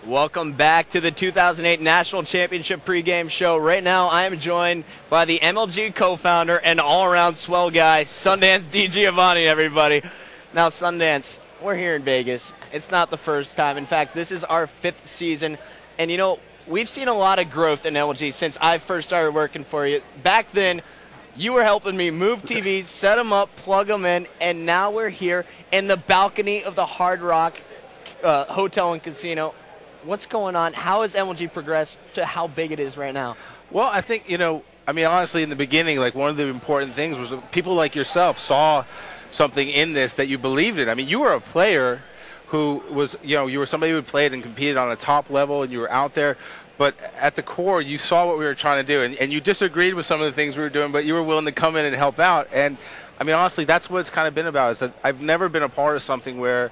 Welcome back to the 2008 National Championship pregame show. Right now, I am joined by the MLG co-founder and all-around swell guy, Sundance DiGiovanni, everybody. Now, Sundance, we're here in Vegas. It's not the first time. In fact, this is our 5th season. And, you know, we've seen a lot of growth in MLG since I first started working for you. Back then, you were helping me move TVs, set them up, plug them in, and now we're here in the balcony of the Hard Rock Hotel and Casino. What's going on? How has MLG progressed to how big it is right now? Well, I think, honestly, in the beginning, like, one of the important things was that people like yourself saw something in this that you believed in. I mean, you were a player who was, you were somebody who played and competed on a top level, and you were out there. But at the core, you saw what we were trying to do, and you disagreed with some of the things we were doing, but you were willing to come in and help out. And, I mean, honestly, that's what it's kind of been about, is that I've never been a part of something where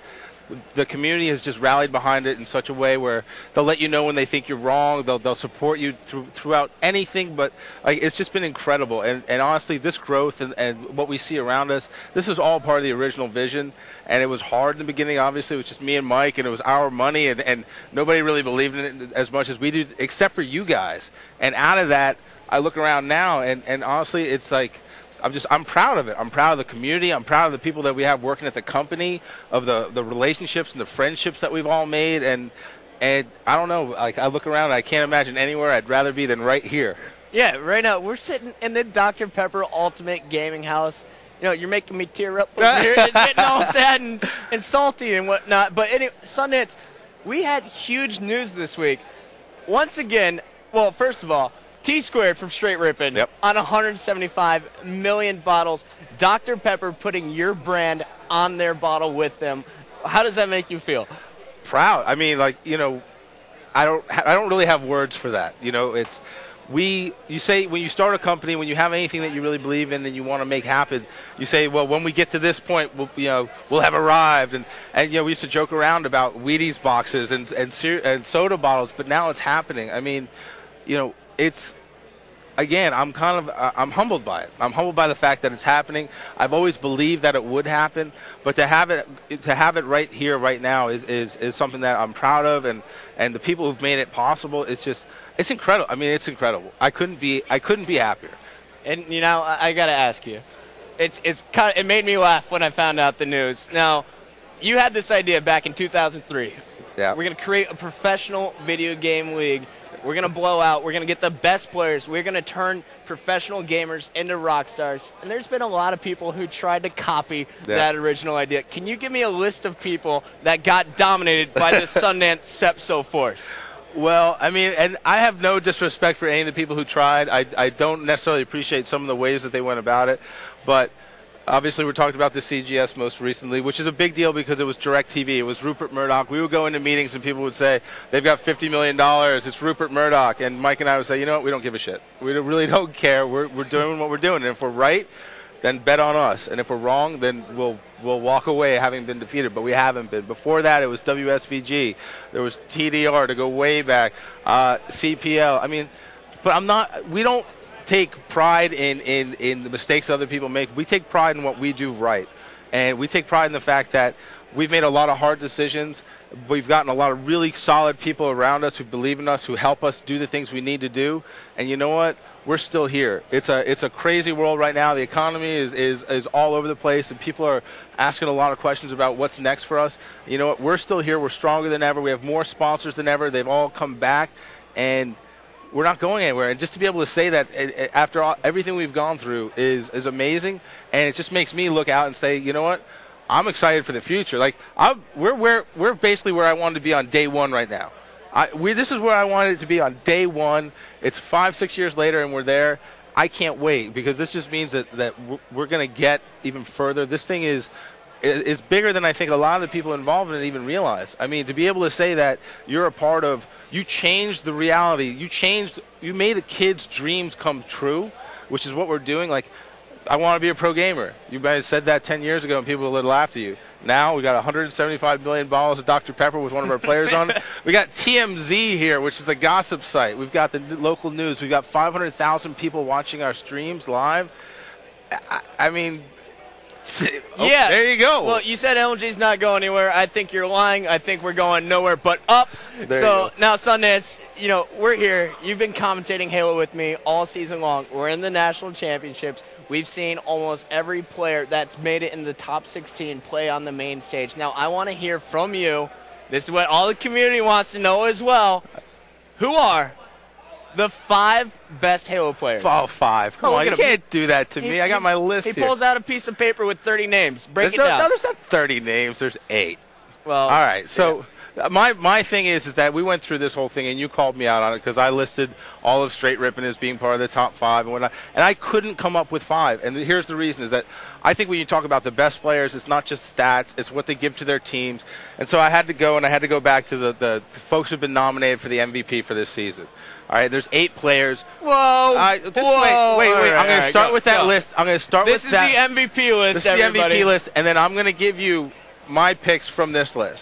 the community has just rallied behind it in such a way where they'll let you know when they think you're wrong. They'll support you throughout anything, but it's just been incredible. And honestly, this growth and what we see around us, this is all part of the original vision. And it was hard in the beginning, obviously. It was just me and Mike, and it was our money, and nobody really believed in it as much as we do, except for you guys. And out of that, I look around now, and honestly, it's like, I'm proud of it. I'm proud of the community. I'm proud of the people that we have working at the company, of the relationships and the friendships that we've all made. And I don't know, like, I look around and I can't imagine anywhere I'd rather be than right here. Yeah, right now we're sitting in the Dr. Pepper Ultimate Gaming House. You know, you're making me tear up over here. It's getting all sad and salty and whatnot. But anyway, Sundance, we had huge news this week. Once again, well, first of all, T-Squared from Straight Rippin' on 175 million bottles. Dr. Pepper putting your brand on their bottle with them. How does that make you feel? Proud. I mean, like, I don't really have words for that. You say when you start a company, when you have anything that you really believe in and you want to make happen, you say, well, when we get to this point, we'll have arrived. And we used to joke around about Wheaties boxes and soda bottles, but now it's happening. I mean, it's, again, I'm humbled by it. I'm humbled by the fact that it's happening. I've always believed that it would happen, but to have it right here, right now, is something that I'm proud of, and the people who've made it possible. It's incredible. I mean, it's incredible. I couldn't be happier. And I got to ask you, it made me laugh when I found out the news. Now, you had this idea back in 2003. Yeah. We're going to create a professional video game league. We're going to blow out. We're going to get the best players. We're going to turn professional gamers into rock stars. And there's been a lot of people who tried to copy that original idea. Can you give me a list of people that got dominated by the Sundance Sepso force? Well, I mean, and I have no disrespect for any of the people who tried. I don't necessarily appreciate some of the ways that they went about it. But obviously, we're talking about the CGS most recently, which is a big deal because it was DirecTV. It was Rupert Murdoch. We would go into meetings and people would say, they've got $50 million. It's Rupert Murdoch. And Mike and I would say, you know what? We don't give a shit. We really don't care. We're doing what we're doing. And if we're right, then bet on us. And if we're wrong, then we'll walk away having been defeated. But we haven't been. Before that, it was WSVG. There was TDR to go way back. CPL. I mean, but we don't take pride in the mistakes other people make. We take pride in what we do right. And we take pride in the fact that we've made a lot of hard decisions. We've gotten a lot of really solid people around us who believe in us, who help us do the things we need to do. And you know what? We're still here. It's a crazy world right now. The economy is all over the place, and people are asking a lot of questions about what's next for us. You know what? We're still here. We're stronger than ever. We have more sponsors than ever. They've all come back, and we're not going anywhere. And just to be able to say that after everything we've gone through is amazing, and it just makes me look out and say, you know what? I'm excited for the future. Like, we're basically where I wanted to be on day one right now. This is where I wanted it to be on day one. It's 5-6 years later, and we're there. I can't wait, because this just means that we're going to get even further. This thing is bigger than I think a lot of the people involved in it even realize. I mean, to be able to say that you're a part of, you changed the reality, you made a kid's dreams come true, which is what we're doing. Like, I want to be a pro gamer. You might have said that 10 years ago and people would laugh at you. Now we got 175 million bottles of Dr. Pepper with one of our players on it. We got TMZ here, which is the gossip site. We've got the local news. We've got 500,000 people watching our streams live. I mean, Yeah. There you go. Well, you said MLG's not going anywhere. I think you're lying. I think we're going nowhere but up. So now, Sundance, you know, we're here. You've been commentating Halo with me all season long. We're in the national championships. We've seen almost every player that's made it in the top 16 play on the main stage. Now, I want to hear from you. This is what all the community wants to know as well. Who are the 5 best Halo players? Oh, 5. Come on, you can't do that to me. I got my list here. He pulls out a piece of paper with 30 names. Break it down. No, there's not 30 names. There's 8. Well, all right. So my thing is that we went through this whole thing, and you called me out on it because I listed all of Straight Rippin' as being part of the top 5 and whatnot, and I couldn't come up with 5. And here's the reason: is that I think when you talk about the best players, it's not just stats; it's what they give to their teams. And so I had to go back to the folks who've been nominated for the MVP for this season. All right, there's 8 players. Whoa! Wait. I'm going to start with that list. I'm going to start with that. This is the MVP list, This is the MVP list, and then I'm going to give you my picks from this list.